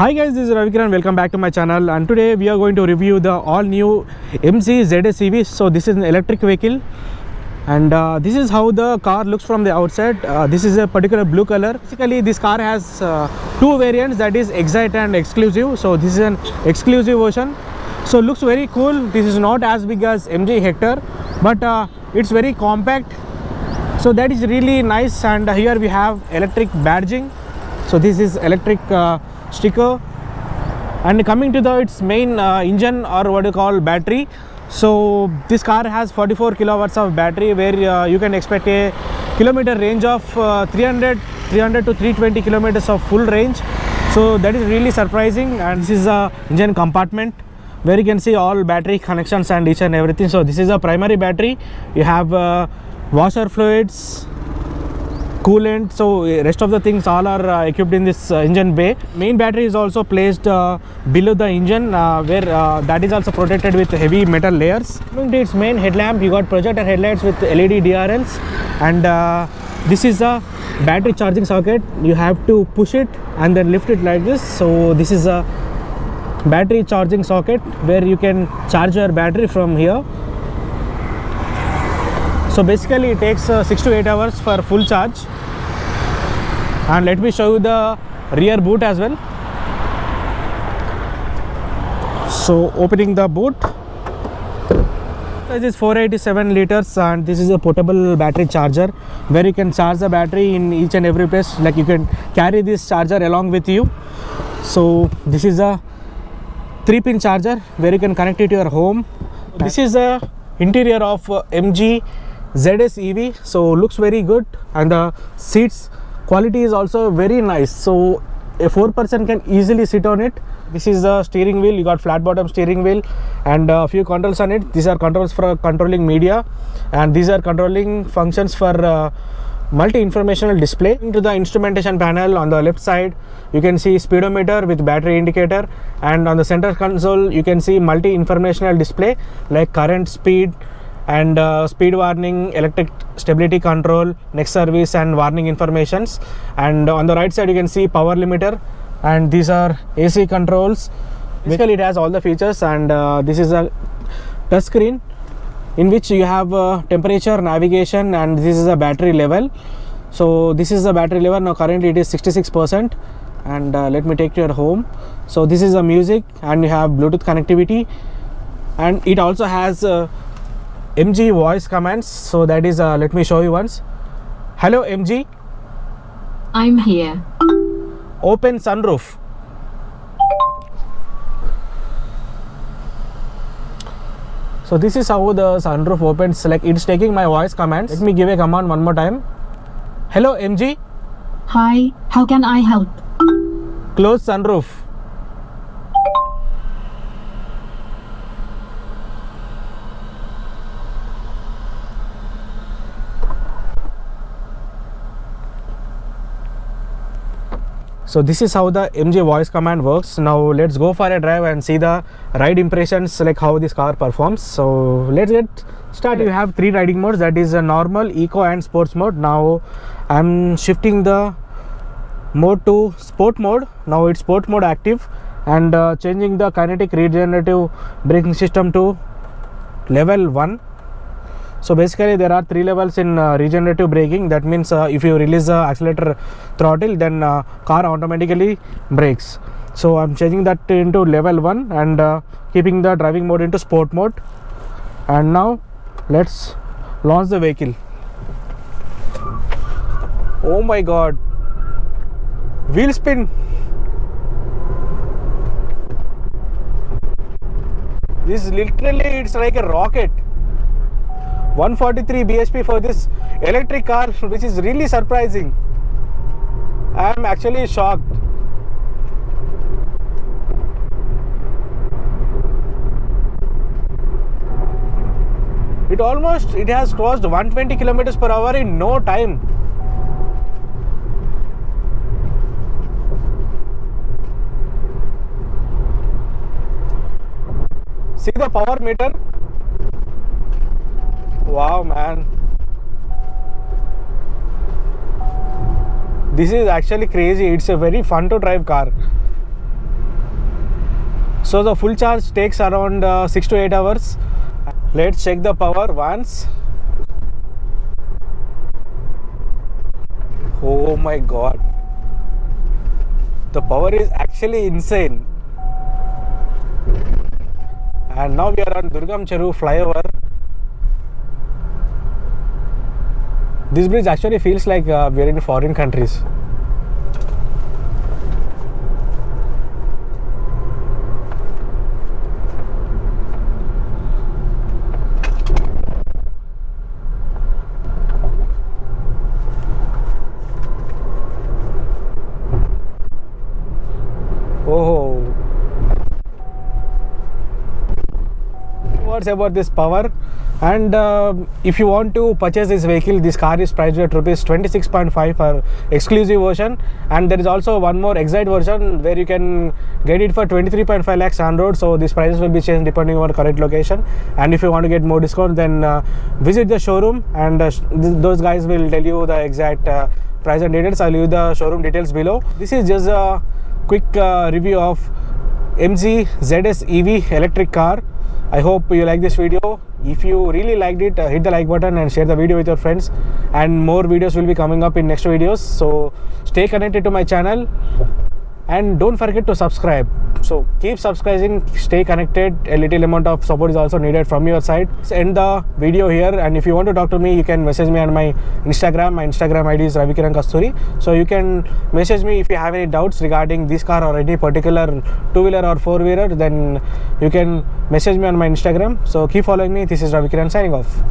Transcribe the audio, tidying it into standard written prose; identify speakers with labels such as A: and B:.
A: Hi guys, this is Ravikiran. Welcome back to my channel, and today we are going to review the all new MG ZS EV. So this is an electric vehicle, and this is how the car looks from the outside. This is a particular blue color. Basically this car has two variants, that is Excite and Exclusive. So this is an exclusive version, so looks very cool. This is not as big as MG Hector, but it's very compact, so that is really nice. And here we have electric badging, so this is electric sticker. And coming to its main engine, or what you call battery, so this car has 44 kilowatts of battery, where you can expect a kilometer range of 300 to 320 kilometers of full range. So that is really surprising. And this is a engine compartment where you can see all battery connections and each and everything. So this is a primary battery. You have washer fluids, coolant, so rest of the things all are equipped in this engine bay. Main battery is also placed below the engine, where that is also protected with heavy metal layers. Coming to its main headlamp, you got projector headlights with LED DRLs, and this is a battery charging socket. You have to push it and then lift it like this. So this is a battery charging socket where you can charge your battery from here. So basically it takes 6 to 8 hours for full charge. And let me show you the rear boot as well. So opening the boot, this is 487 liters, and this is a portable battery charger where you can charge the battery in each and every place. Like you can carry this charger along with you. So this is a 3-pin charger where you can connect it to your home. This is the interior of MG ZS EV, so looks very good, and the seats quality is also very nice, so a 4-person can easily sit on it. This is the steering wheel. You got flat bottom steering wheel and a few controls on it. These are controls for controlling media, and these are controlling functions for multi-informational display. Into the instrumentation panel, on the left side you can see speedometer with battery indicator, and on the center console you can see multi-informational display like current, speed, and speed warning, electric stability control, next service, and warning informations. And on the right side you can see power limiter, and these are AC controls. Basically it has all the features. And this is a touch screen in which you have temperature, navigation, and this is a battery level. So this is the battery level. Now currently it is 66%. And let me take to your home. So this is the music, and you have Bluetooth connectivity, and it also has MG voice commands. So that is let me show you once. Hello MG,
B: I'm here.
A: open sunroof. So this is how the sunroof opens. Like it's taking my voice commands. Let me give a command one more time. Hello MG,
B: Hi, how can I help?
A: close sunroof. So this is how the MG voice command works. Now let's go for a drive and see the ride impressions, like how this car performs. So let's get started. You have 3 riding modes, that is a normal, eco, and sports mode. Now I'm shifting the mode to sport mode. Now it's sport mode active, and changing the kinetic regenerative braking system to level 1. So basically there are 3 levels in regenerative braking. That means if you release the accelerator throttle, then car automatically brakes. So I'm changing that into level 1 and keeping the driving mode into sport mode. And now let's launch the vehicle. Oh my god, wheel spin. This is literally, it's like a rocket. 143 bhp for this electric car, which is really surprising. I am actually shocked. It has crossed 120 kilometers per hour in no time. See the power meter. Wow man, this is actually crazy. It's a very fun to drive car. So the full charge takes around 6 to 8 hours. Let's check the power once. Oh my god, the power is actually insane. And now we are on Durgam Cheru flyover. This bridge actually feels like we are in foreign countries. Oh, words about this power. And if you want to purchase this vehicle, this car is priced at rupees 26.5 for exclusive version, and there is also one more Excite version where you can get it for 23.5 lakhs on road. So these prices will be changed depending on your current location, and if you want to get more discount, then visit the showroom, and those guys will tell you the exact price and details. I'll leave the showroom details below. This is just a quick review of MG ZS EV electric car. I hope you like this video. If you really liked it, hit the like button and share the video with your friends, and more videos will be coming up in next videos. So stay connected to my channel and don't forget to subscribe. So keep subscribing, stay connected. A little amount of support is also needed from your side. Let's end the video here, and if you want to talk to me, you can message me on my Instagram. My Instagram ID is Ravikiran Kasturi. So you can message me if you have any doubts regarding this car or any particular two-wheeler or four-wheeler, then you can message me on my Instagram. So keep following me. This is Ravikiran signing off.